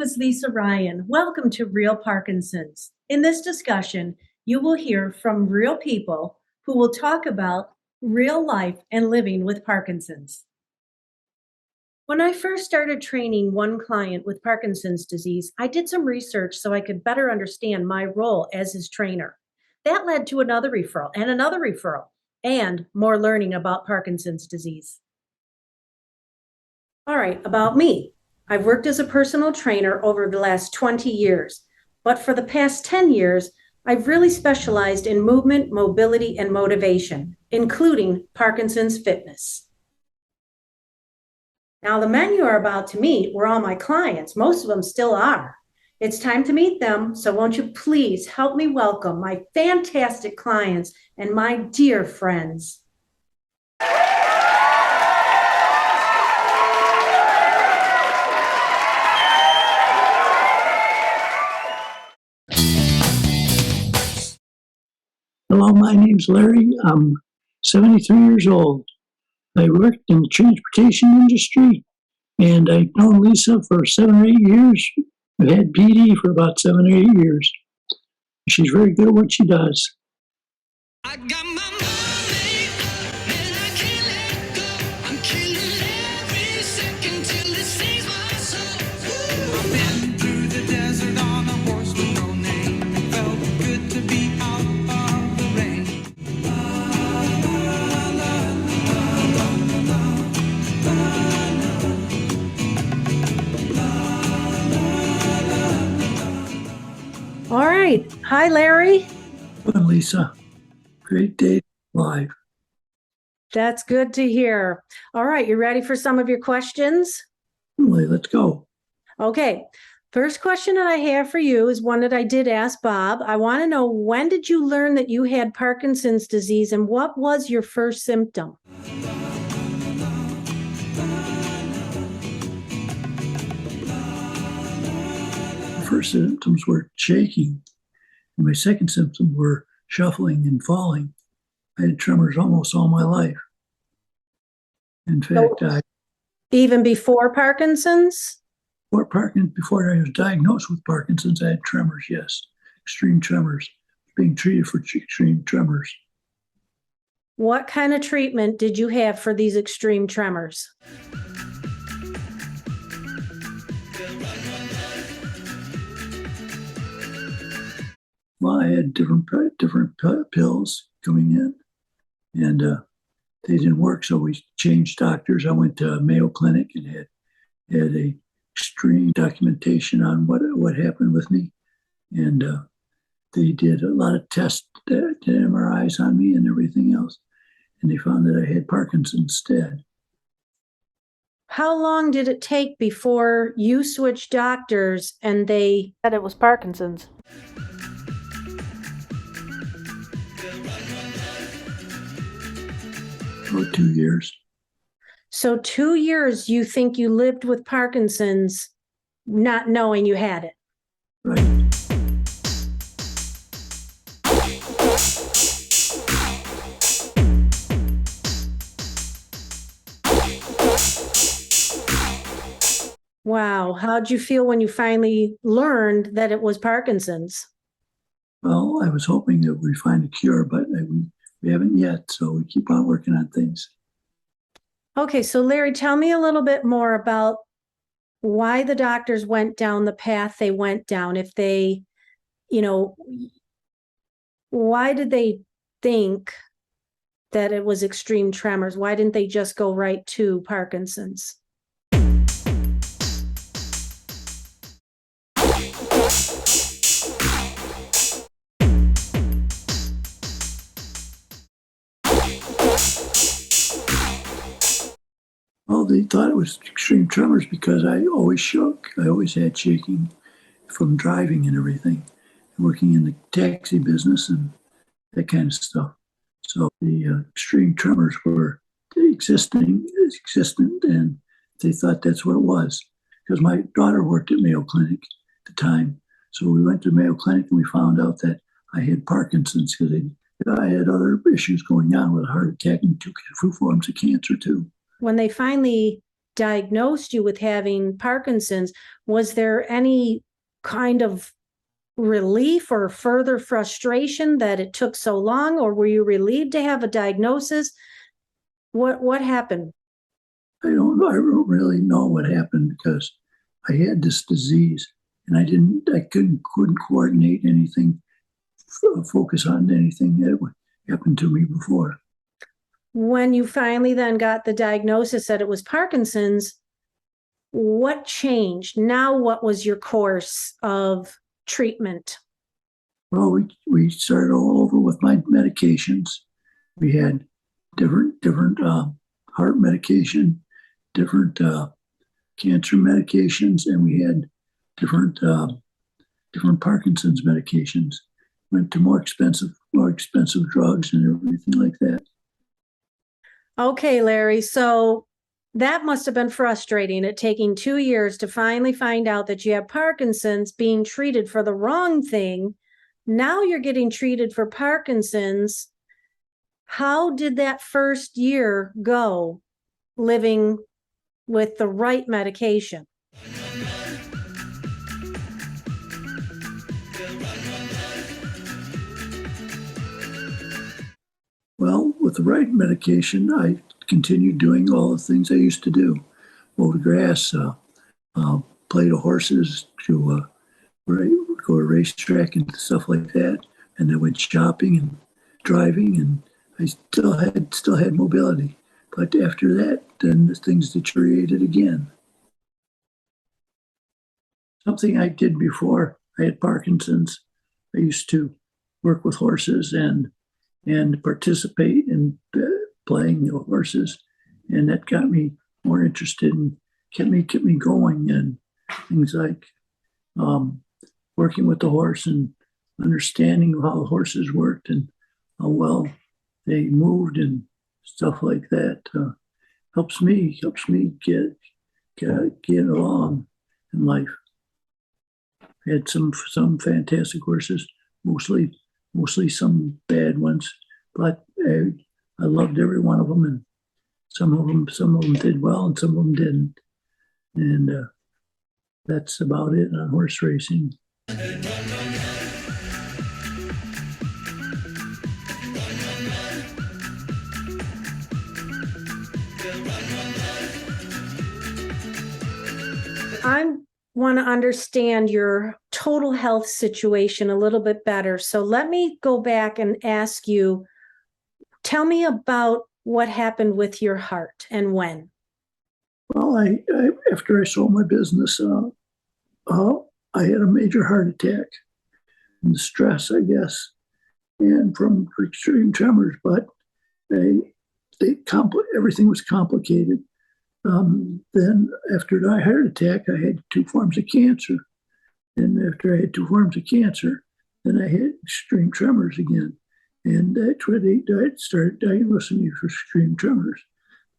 is Lisa Ryan. Welcome to Real Parkinson's. In this discussion, you will hear from real people who will talk about real life and living with Parkinson's. When I first started training one client with Parkinson's disease, I did some research so I could better understand my role as his trainer. That led to another referral and more learning about Parkinson's disease. All right, about me. I've worked as a personal trainer over the last 20 years, but for the past 10 years, I've really specialized in movement, mobility, and motivation, including Parkinson's fitness. Now, the men you are about to meet were all my clients. Most of them still are. It's time to meet them, so won't you please help me welcome my fantastic clients and my dear friends. Hello, my name's Larry. I'm 73 years old. I worked in the transportation industry, and I've known Lisa for 7 or 8 years. I've had PD for about 7 or 8 years. She's very good at what she does. I got my money, and I can't let go. I'm killing every second till it saves my soul. I've been through the desert on a horse with no name. It felt good to be out of the rain. All right. Hi, Larry. Well, Lisa, great day live. That's good to hear. All right. You ready for some of your questions? Let's go. Okay. First question that I have for you is one that I did ask Bob. I want to know, when did you learn that you had Parkinson's disease and what was your first symptom? The first symptoms were shaking, and my second symptoms were shuffling and falling. I had tremors almost all my life. In fact, Even before Parkinson's? before I was diagnosed with Parkinson's, I had tremors, yes. Extreme tremors. Being treated for extreme tremors. What kind of treatment did you have for these extreme tremors? Well, I had different pills coming in, and they didn't work, so we changed doctors. I went to Mayo Clinic and had a extreme documentation on what happened with me, and they did a lot of tests, did MRIs on me and everything else, and they found that I had Parkinson's instead. How long did it take before you switched doctors and they said it was Parkinson's? About 2 years. So 2 years you think you lived with Parkinson's, not knowing you had it? Right. Wow. How'd you feel when you finally learned that it was Parkinson's? Well, I was hoping that we'd find a cure, but we haven't yet, so we keep on working on things. Okay, so Larry, tell me a little bit more about why the doctors went down the path they went down. If they, why did they think that it was extreme tremors? Why didn't they just go right to Parkinson's? Well, they thought it was extreme tremors because I always shook. I always had shaking from driving and everything, and working in the taxi business and that kind of stuff. So the extreme tremors were existent, and they thought that's what it was. Because my daughter worked at Mayo Clinic at the time. So we went to Mayo Clinic and we found out that I had Parkinson's because I had other issues going on with a heart attack and 2 forms of cancer too. When they finally diagnosed you with having Parkinson's, was there any kind of relief or further frustration that it took so long, or were you relieved to have a diagnosis? What happened? I don't really know what happened, because I had this disease and I couldn't coordinate anything, focus on anything that happened to me before. When you finally then got the diagnosis that it was Parkinson's, what changed? Now, what was your course of treatment? Well, we started all over with my medications. We had different heart medication, different cancer medications, and we had different Parkinson's medications. Went to more expensive drugs and everything like that. Okay, Larry. So that must have been frustrating, it taking 2 years to finally find out that you have Parkinson's, being treated for the wrong thing. Now you're getting treated for Parkinson's. How did that first year go, living with the right medication? Well, with the right medication, I continued doing all the things I used to do: mow the grass, play the horses, to go to a racetrack and stuff like that. And I went shopping and driving, and I still had mobility. But after that, then things deteriorated again. Something I did before I had Parkinson's, I used to work with horses and participate in playing the horses, and that got me more interested and kept me going. And things like working with the horse and understanding how the horses worked and how well they moved and stuff like that helps me get along in life. I had some fantastic horses, mostly some bad ones, but I loved every one of them, and some of them did well and some of them didn't, and that's about it on horse racing. I want to understand your total health situation a little bit better. So let me go back and ask you, tell me about what happened with your heart and when. Well, I after I sold my business, I had a major heart attack and stress, I guess, and from extreme tremors. But everything was complicated. Then after my heart attack, I had 2 forms of cancer. And after I had 2 forms of cancer, then I had extreme tremors again. And that's where they started diagnosing me for extreme tremors.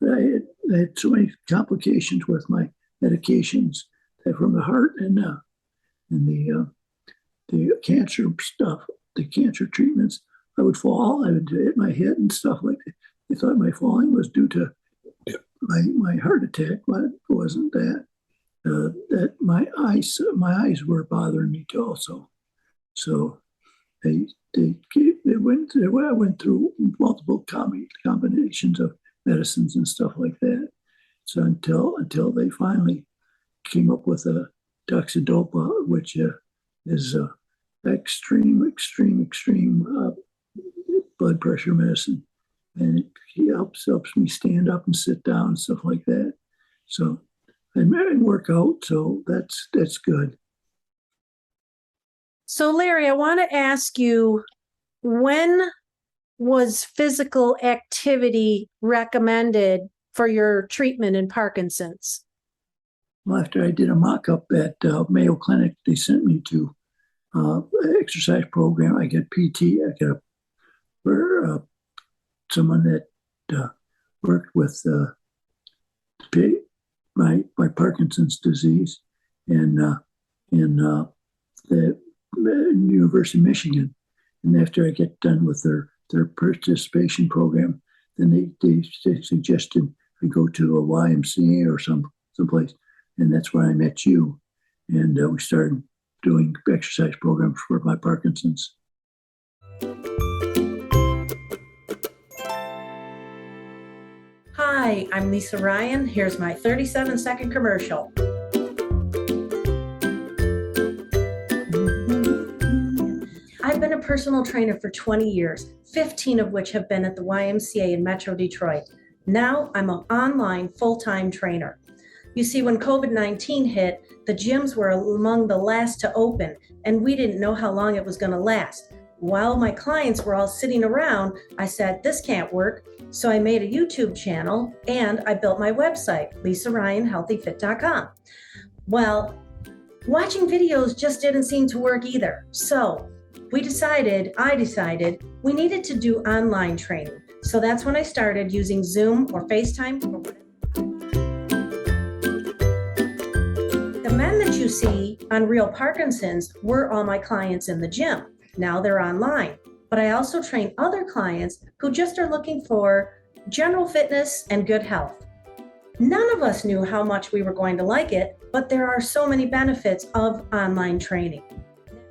I had so many complications with my medications that from the heart and the cancer stuff, the cancer treatments, I would fall, I would hit my head and stuff like that. They thought my falling was due to my heart attack, but it wasn't that. That my eyes were bothering me too also. So I went through multiple combinations of medicines and stuff like that. So until they finally came up with a Droxidopa, which is extreme blood pressure medicine, and it helps me stand up and sit down and stuff like that. So and work out. So that's good. So Larry, I want to ask you, when was physical activity recommended for your treatment in Parkinson's? Well, after I did a mock-up at Mayo Clinic, they sent me to an exercise program. I get PT. I got someone that worked with my Parkinson's disease in the University of Michigan. And after I get done with their participation program, then they suggested I go to a YMCA or someplace, and that's where I met you. And we started doing exercise programs for my Parkinson's. Hi, I'm Lisa Ryan. Here's my 37-second commercial. I've been a personal trainer for 20 years, 15 of which have been at the YMCA in Metro Detroit. Now I'm an online full-time trainer. You see, when COVID-19 hit, the gyms were among the last to open, and we didn't know how long it was going to last. While my clients were all sitting around, I said, this can't work. So I made a YouTube channel and I built my website, LisaRyanHealthyFit.com. Well, watching videos just didn't seem to work either. So I decided we needed to do online training. So that's when I started using Zoom or FaceTime or whatever. The men that you see on Real Parkinson's were all my clients in the gym. Now they're online. But I also train other clients who just are looking for general fitness and good health. None of us knew how much we were going to like it, but there are so many benefits of online training.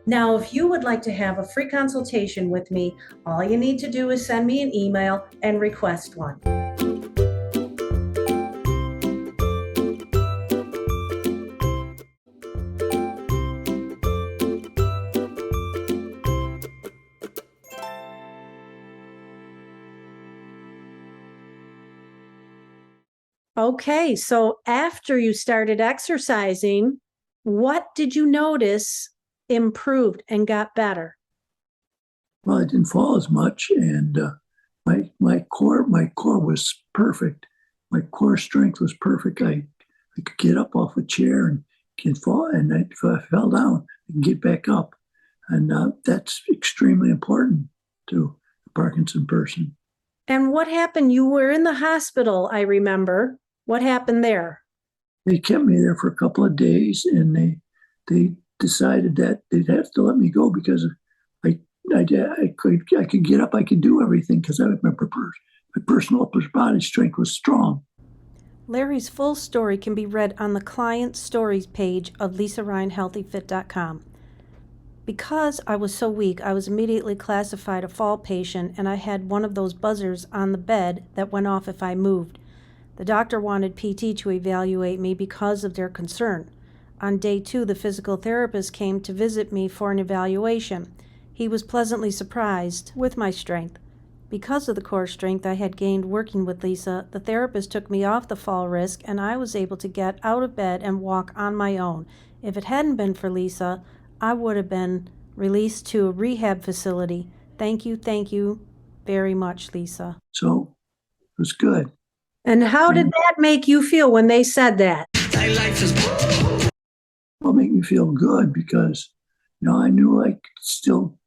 Now, if you would like to have a free consultation with me, all you need to do is send me an email and request one. Okay, so after you started exercising, what did you notice improved and got better? Well, I didn't fall as much, and my core was perfect. My core strength was perfect. I could get up off a chair and can fall, and if I fell down, I can get back up, and that's extremely important to a Parkinson person. And what happened? You were in the hospital, I remember. What happened there? They kept me there for a couple of days, and they decided that they'd have to let me go because I could get up, I could do everything because my personal body strength was strong. Larry's full story can be read on the Client Stories page of LisaRyanHealthyFit.com. Because I was so weak, I was immediately classified a fall patient, and I had one of those buzzers on the bed that went off if I moved. The doctor wanted PT to evaluate me because of their concern. On day 2, the physical therapist came to visit me for an evaluation. He was pleasantly surprised with my strength. Because of the core strength I had gained working with Lisa, the therapist took me off the fall risk, and I was able to get out of bed and walk on my own. If it hadn't been for Lisa, I would have been released to a rehab facility. Thank you very much, Lisa. So it was good. And how did that make you feel when they said that? Well, it made me feel good because, I knew I could still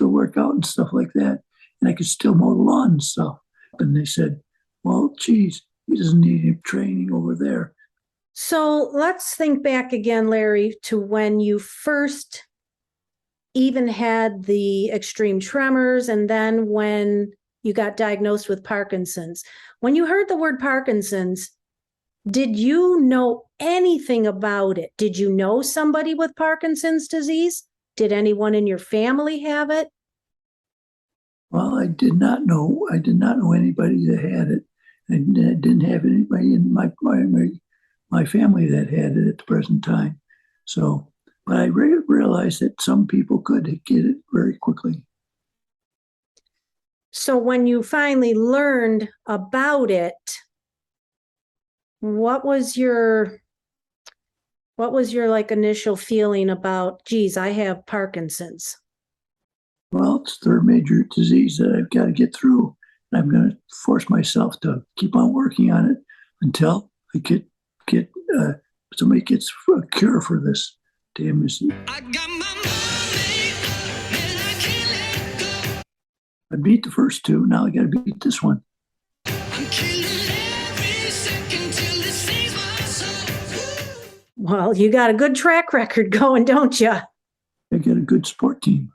work out and stuff like that, and I could still mow the lawn and stuff. And they said, well, geez, he doesn't need any training over there. So let's think back again, Larry, to when you first even had the extreme tremors, and then when you got diagnosed with Parkinson's. When you heard the word Parkinson's, did you know anything about it? Did you know somebody with Parkinson's disease? Did anyone in your family have it? Well, I did not know anybody that had it. I didn't have anybody in my family that had it at the present time. So, but I realized that some people could get it very quickly. So when you finally learned about it, what was your like initial feeling about, geez, I have Parkinson's? Well, it's the third major disease that I've got to get through. And I'm going to force myself to keep on working on it until I get somebody gets a cure for this damn disease. I got my money and I can't let go. I beat the first two. Now I got to beat this one. I'm killing every second till it saves my soul. Well, you got a good track record going, don't you? I got a good sport team.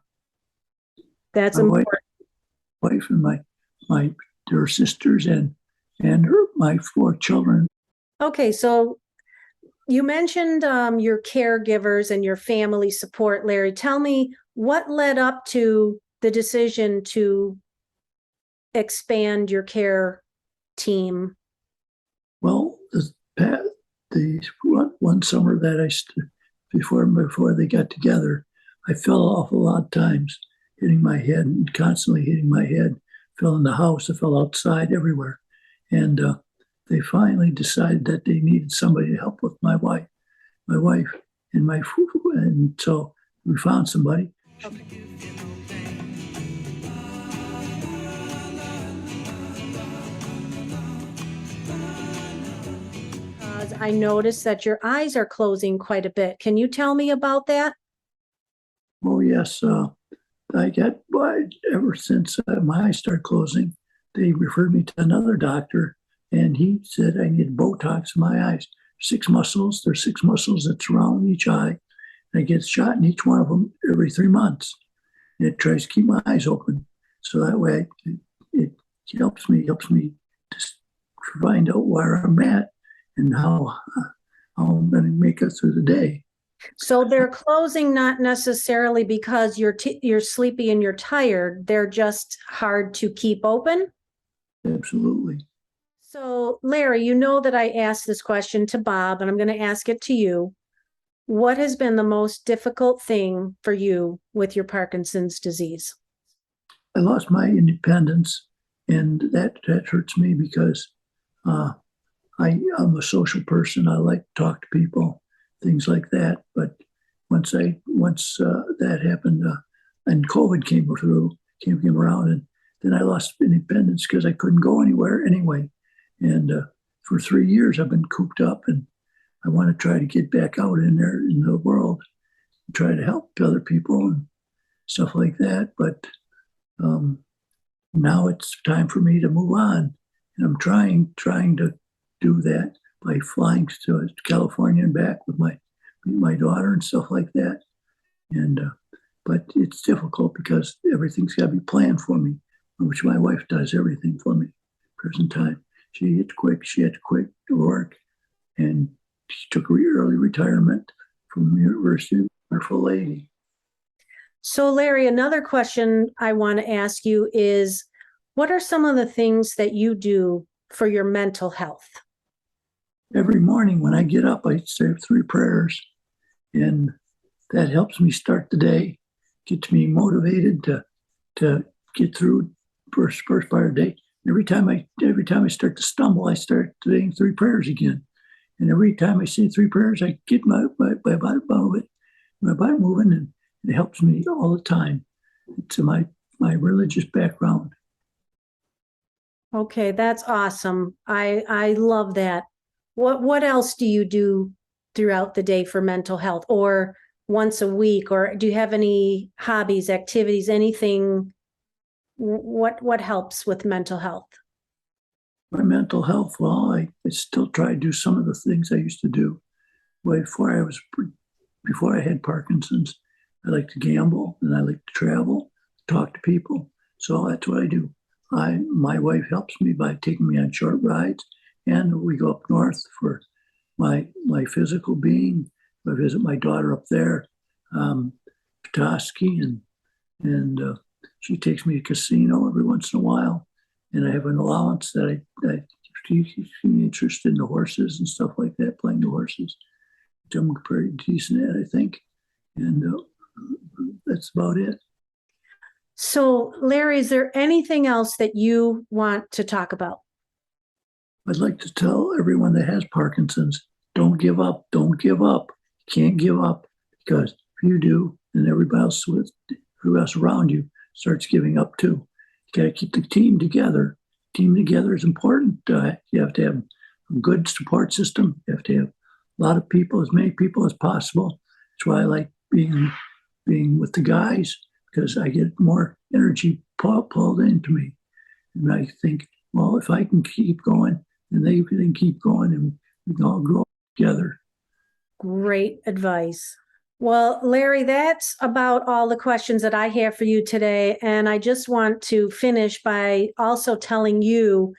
That's my important. wife and my their sisters and and my 4 children. Okay, so you mentioned your caregivers and your family support, Larry. Tell me what led up to the decision to expand your care team. Well, the one summer that before they got together, I fell off a lot of times, hitting my head and constantly hitting my head. Fell in the house, I fell outside, everywhere, and they finally decided that they needed somebody to help with my wife, and so we found somebody. Okay. I noticed that your eyes are closing quite a bit. Can you tell me about that? Oh yes, ever since my eyes started closing, they referred me to another doctor, and he said I need Botox in my eyes. 6 muscles. There's 6 muscles that surround each eye. And I get shot in each one of them every 3 months. And it tries to keep my eyes open, so that way it helps me just find out where I'm at and how I'm going to make it through the day. So they're closing not necessarily because you're sleepy and you're tired. They're just hard to keep open. Absolutely. So Larry, you know that I asked this question to Bob, and I'm going to ask it to you. What has been the most difficult thing for you with your Parkinson's disease? I lost my independence, and that hurts me because I'm a social person. I like to talk to people, things like that. But once that happened, and COVID came around, and then I lost independence because I couldn't go anywhere anyway. And for 3 years, I've been cooped up, and I want to try to get back out in there in the world, and try to help other people and stuff like that. But now it's time for me to move on, and I'm trying to do that by flying to California and back with my daughter and stuff like that. And but it's difficult because everything's got to be planned for me, which my wife does everything for me. Present time, she had to quit work, and she took early retirement from the university. Wonderful lady. So Larry, another question I want to ask you is, what are some of the things that you do for your mental health? Every morning when I get up, I say 3 prayers, and that helps me start the day, gets me motivated to get through first part of the day. Every time I start to stumble, I start saying 3 prayers again. And every time I say 3 prayers, I get my body moving, and it helps me all the time. It's my religious background. Okay, that's awesome. I love that. What else do you do throughout the day for mental health, or once a week, or do you have any hobbies, activities, anything? What helps with mental health? My mental health, well, I still try to do some of the things I used to do before I had Parkinson's. I like to gamble, and I like to travel, talk to people. So that's what I do. My wife helps me by taking me on short rides, and we go up north for my physical being. I visit my daughter up there, Petoskey, and she takes me to casino every once in a while. And I have an allowance that she's interested in the horses and stuff like that, playing the horses, which I'm pretty decent at, I think. And that's about it. So, Larry, is there anything else that you want to talk about? I'd like to tell everyone that has Parkinson's, don't give up. Don't give up. You can't give up, because if you do, then everybody else around you starts giving up too. You got to keep the team together. Team together is important. You have to have a good support system. You have to have a lot of people, as many people as possible. That's why I like being with the guys, because I get more energy pulled into me. And I think, well, if I can keep going, then they can keep going, and we can all grow together. Great advice. Well, Larry, that's about all the questions that I have for you today. And I just want to finish by also telling you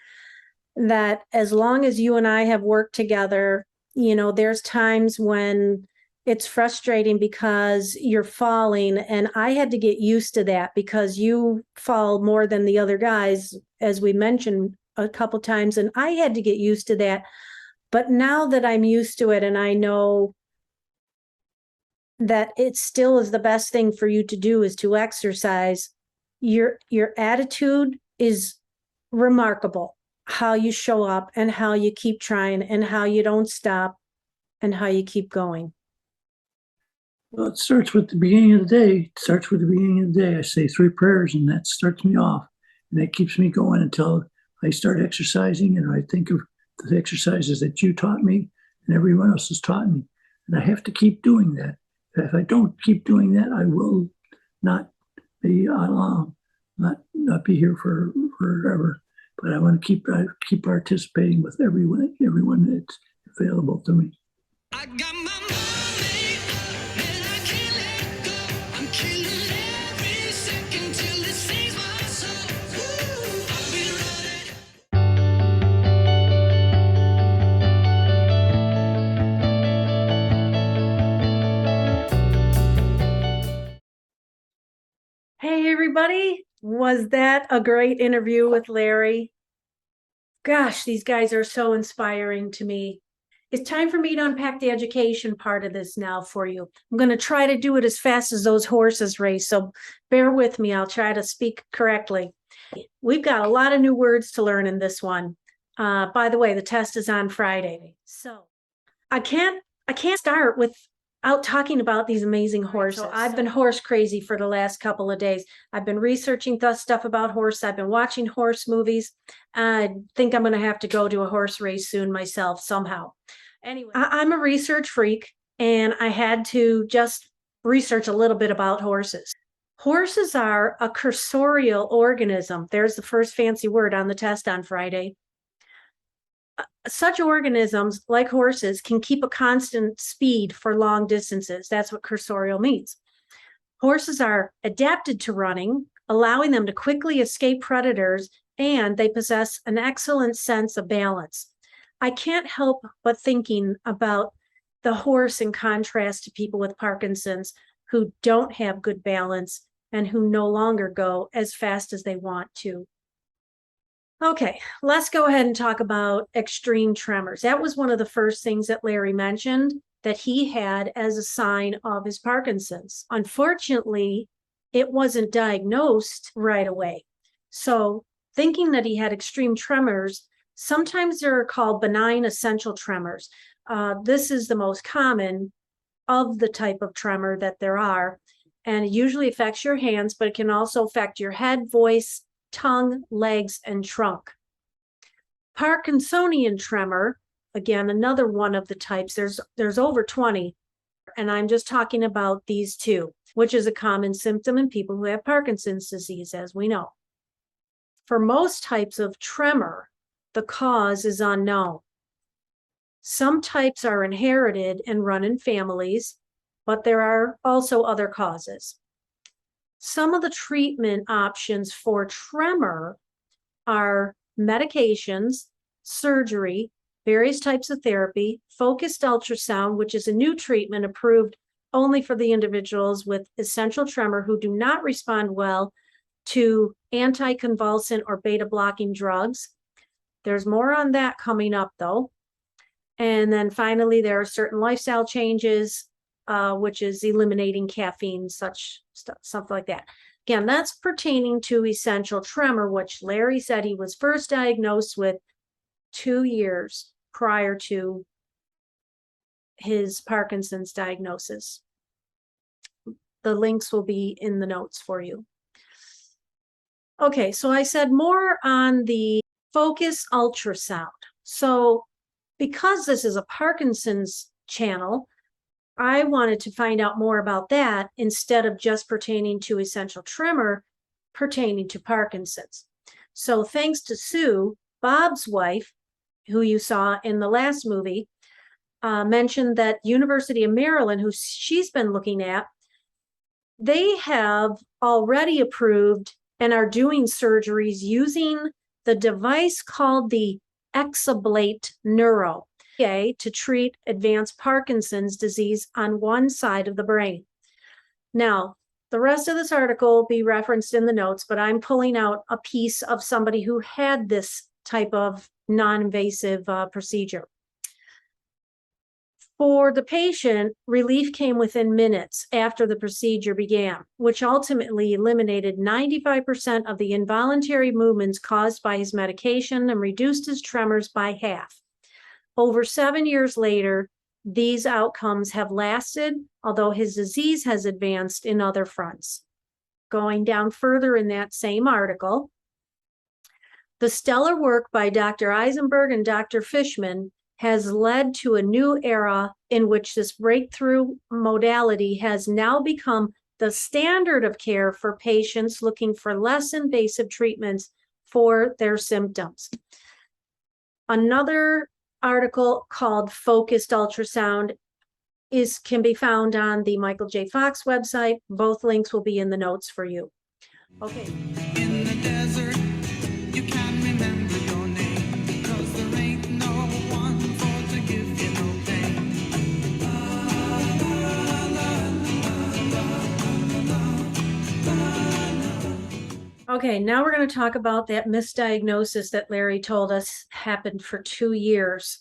that as long as you and I have worked together, you know, there's times when it's frustrating because you're falling, and I had to get used to that because you fall more than the other guys, as we mentioned a couple times, and I had to get used to that. But now that I'm used to it and I know that it still is the best thing for you to do is to exercise, your attitude is remarkable. How you show up and how you keep trying and how you don't stop and how you keep going. Well, it starts with the beginning of the day. It starts with the beginning of the day. I say 3 prayers, and that starts me off. And that keeps me going until I start exercising, and I think of the exercises that you taught me and everyone else has taught me. And I have to keep doing that. If I don't keep doing that, I will not be not be here for forever. But I want to keep participating with everyone that's available to me. I got my money and I can't let go. I'm killing every second till it saves my soul. Woo, I'll be running. Hey, everybody. Was that a great interview with Larry? Gosh, these guys are so inspiring to me. It's time for me to unpack the education part of this now for you. I'm going to try to do it as fast as those horses race, so bear with me. I'll try to speak correctly. We've got a lot of new words to learn in this one. By the way, the test is on Friday. So I can't start without talking about these amazing horses. So I've been horse crazy for the last couple of days. I've been researching stuff about horse. I've been watching horse movies. I think I'm going to have to go to a horse race soon myself somehow. Anyway, I'm a research freak, and I had to just research a little bit about horses. Horses are a cursorial organism. There's the first fancy word on the test on Friday. Such organisms, like horses, can keep a constant speed for long distances. That's what cursorial means. Horses are adapted to running, allowing them to quickly escape predators, and they possess an excellent sense of balance. I can't help but thinking about the horse in contrast to people with Parkinson's who don't have good balance and who no longer go as fast as they want to. Okay, let's go ahead and talk about extreme tremors. That was one of the first things that Larry mentioned that he had as a sign of his Parkinson's. Unfortunately, it wasn't diagnosed right away. So thinking that he had extreme tremors, sometimes they're called benign essential tremors. This is the most common of the type of tremor that there are, and it usually affects your hands, but it can also affect your head, voice, tongue, legs, and trunk. Parkinsonian tremor, again, another one of the types. There's over 20, and I'm just talking about these two, which is a common symptom in people who have Parkinson's disease, as we know. For most types of tremor, the cause is unknown. Some types are inherited and run in families, but there are also other causes. Some of the treatment options for tremor are medications, surgery, various types of therapy, focused ultrasound, which is a new treatment approved only for the individuals with essential tremor who do not respond well to anticonvulsant or beta blocking drugs. There's more on that coming up though. And then finally, there are certain lifestyle changes, which is eliminating caffeine, such stuff, something like that. Again, that's pertaining to essential tremor, which Larry said he was first diagnosed with 2 years prior to his Parkinson's diagnosis. The links will be in the notes for you. Okay, so I said more on the focus ultrasound. So because this is a Parkinson's channel, I wanted to find out more about that instead of just pertaining to essential tremor, pertaining to Parkinson's. So thanks to Sue, Bob's wife, who you saw in the last movie, mentioned that University of Maryland, who she's been looking at, they have already approved and are doing surgeries using the device called the EXABLATE NEURO to treat advanced Parkinson's disease on one side of the brain. Now, the rest of this article will be referenced in the notes, but I'm pulling out a piece of somebody who had this type of non-invasive procedure. For the patient, relief came within minutes after the procedure began, which ultimately eliminated 95% of the involuntary movements caused by his medication and reduced his tremors by half. Over 7 years later, these outcomes have lasted, although his disease has advanced in other fronts. Going down further in that same article, the stellar work by Dr. Eisenberg and Dr. Fishman has led to a new era in which this breakthrough modality has now become the standard of care for patients looking for less invasive treatments for their symptoms. Another article called Focused Ultrasound can be found on the Michael J. Fox website. Both links will be in the notes for you. Okay. In the desert, you can't remember your name because there ain't no one for to give you no pain. Okay, now we're going to talk about that misdiagnosis that Larry told us happened for 2 years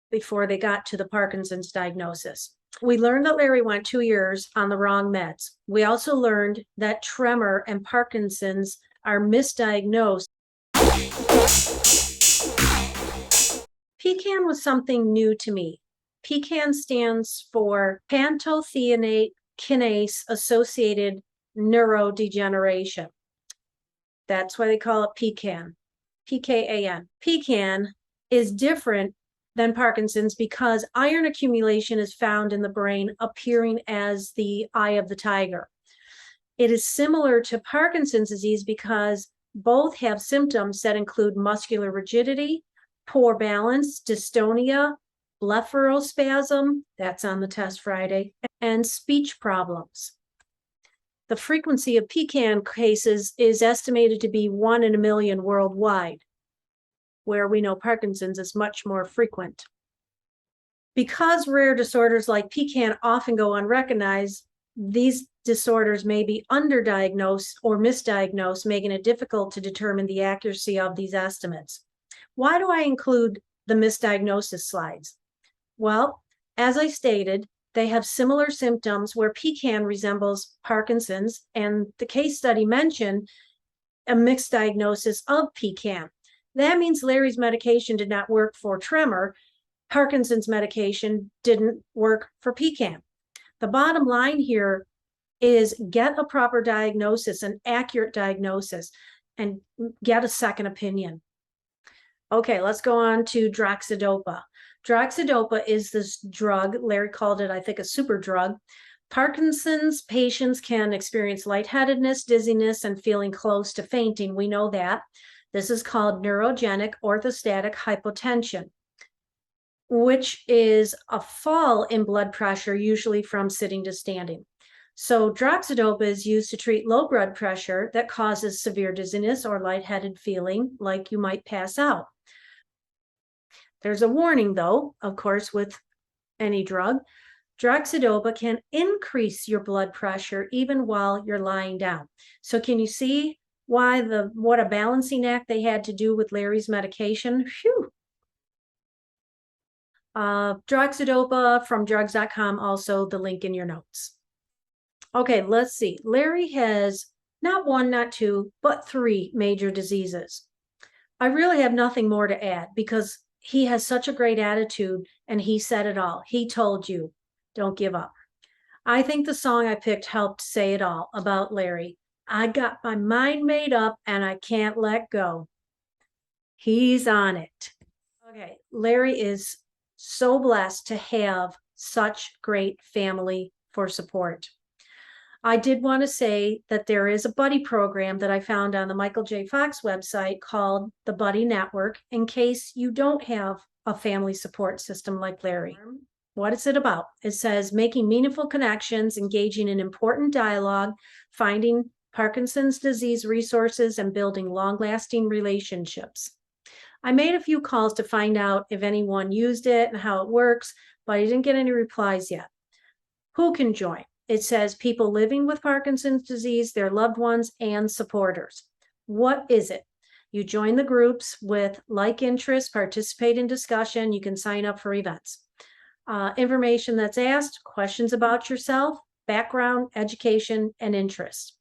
before they got to the Parkinson's diagnosis. We learned that Larry went 2 years on the wrong meds. We also learned that tremor and Parkinson's are misdiagnosed. PKAN was something new to me. PKAN stands for Pantothenate Kinase-Associated Neurodegeneration. That's why they call it PKAN, PKAN. PKAN is different than Parkinson's because iron accumulation is found in the brain appearing as the eye of the tiger. It is similar to Parkinson's disease because both have symptoms that include muscular rigidity, poor balance, dystonia, blepharospasm, that's on the test Friday, and speech problems. The frequency of PKAN cases is estimated to be 1 in a million worldwide, where we know Parkinson's is much more frequent. Because rare disorders like PKAN often go unrecognized, these disorders may be underdiagnosed or misdiagnosed, making it difficult to determine the accuracy of these estimates. Why do I include the misdiagnosis slides? Well, as I stated, they have similar symptoms where PKAN resembles Parkinson's, and the case study mentioned a mixed diagnosis of PKAN. That means Larry's medication did not work for tremor. Parkinson's medication didn't work for PKAN. The bottom line here is get a proper diagnosis, an accurate diagnosis, and get a second opinion. Okay, let's go on to Droxidopa. Droxidopa is this drug, Larry called it, I think, a super drug. Parkinson's patients can experience lightheadedness, dizziness, and feeling close to fainting. We know that. This is called neurogenic orthostatic hypotension, which is a fall in blood pressure, usually from sitting to standing. So Droxidopa is used to treat low blood pressure that causes severe dizziness or lightheaded feeling like you might pass out. There's a warning, though, of course, with any drug. Droxidopa can increase your blood pressure even while you're lying down. So can you see why what a balancing act they had to do with Larry's medication? Phew. Droxidopa from drugs.com, also the link in your notes. Okay, let's see. Larry has not 1, not 2, but 3 major diseases. I really have nothing more to add because he has such a great attitude and he said it all. He told you, don't give up. I think the song I picked helped say it all about Larry. I got my mind made up and I can't let go. He's on it. Okay, Larry is so blessed to have such great family for support. I did want to say that there is a buddy program that I found on the Michael J. Fox website called the Buddy Network in case you don't have a family support system like Larry. What is it about? It says making meaningful connections, engaging in important dialogue, finding Parkinson's disease resources, and building long-lasting relationships. I made a few calls to find out if anyone used it and how it works, but I didn't get any replies yet. Who can join? It says people living with Parkinson's disease, their loved ones, and supporters. What is it? You join the groups with like interests, participate in discussion. You can sign up for events. Information that's asked, questions about yourself, background, education, and interest.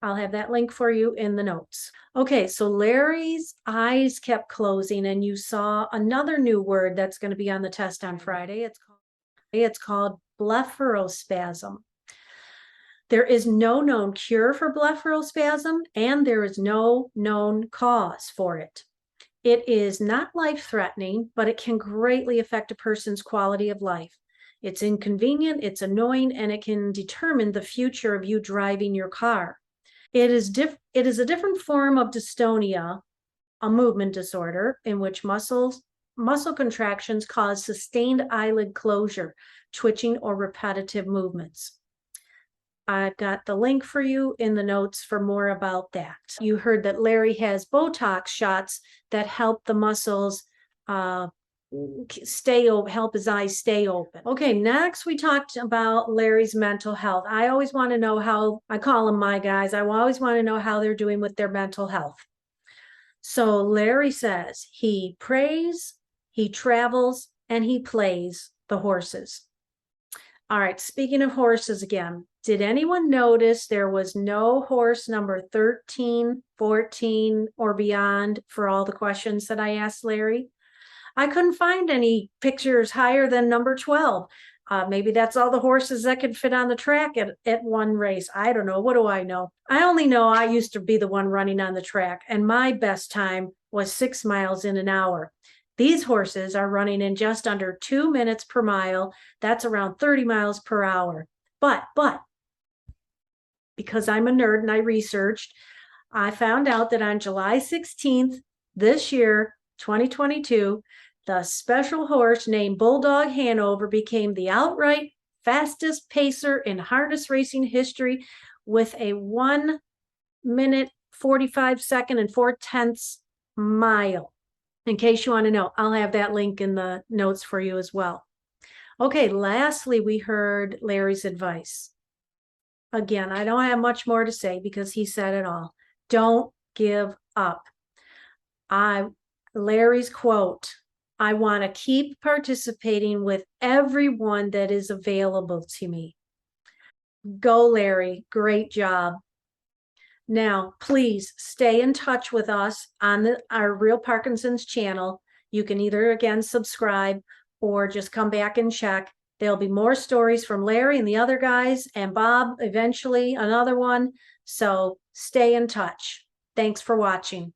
I'll have that link for you in the notes. Okay, so Larry's eyes kept closing, and you saw another new word that's going to be on the test on Friday. It's called Blepharospasm. There is no known cure for Blepharospasm, and there is no known cause for it. It is not life-threatening, but it can greatly affect a person's quality of life. It's inconvenient, it's annoying, and it can determine the future of you driving your car. It is a different form of dystonia, a movement disorder in which muscle contractions cause sustained eyelid closure, twitching, or repetitive movements. I've got the link for you in the notes for more about that. You heard that Larry has Botox shots that help the muscles help his eyes stay open. Okay, next we talked about Larry's mental health. I always want to know how, I call them my guys, I always want to know how they're doing with their mental health. So Larry says he prays, he travels, and he plays the horses. All right, speaking of horses again, did anyone notice there was no horse number 13, 14, or beyond for all the questions that I asked Larry? I couldn't find any pictures higher than number 12. Maybe that's all the horses that could fit on the track at one race. I don't know. What do I know? I only know I used to be the one running on the track, and my best time was 6 miles in an hour. These horses are running in just under 2 minutes per mile. That's around 30 miles per hour. But because I'm a nerd and I researched, I found out that on July 16th, this year, 2022, the special horse named Bulldog Hanover became the outright fastest pacer in harness racing history with a 1 minute, 45 second and 4/10 mile. In case you want to know, I'll have that link in the notes for you as well. Okay, lastly, we heard Larry's advice. Again, I don't have much more to say because he said it all. Don't give up. Larry's quote, I want to keep participating with everyone that is available to me. Go, Larry. Great job. Now, please stay in touch with us on our Real Parkinson's channel. You can either, again, subscribe or just come back and check. There'll be more stories from Larry and the other guys, and Bob, eventually another one. So stay in touch. Thanks for watching.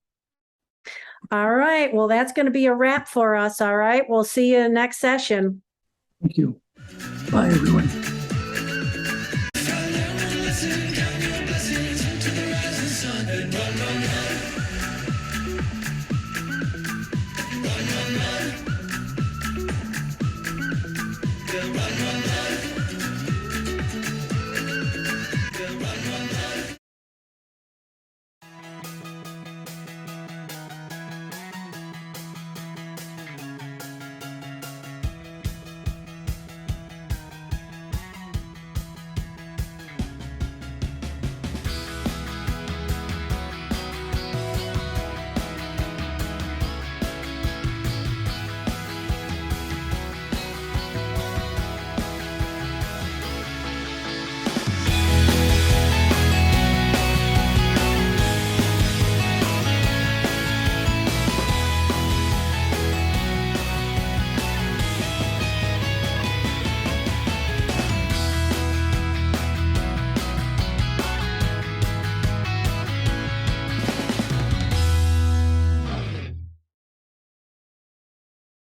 All right. Well, that's going to be a wrap for us. All right. We'll see you in the next session. Thank you. Bye, everyone.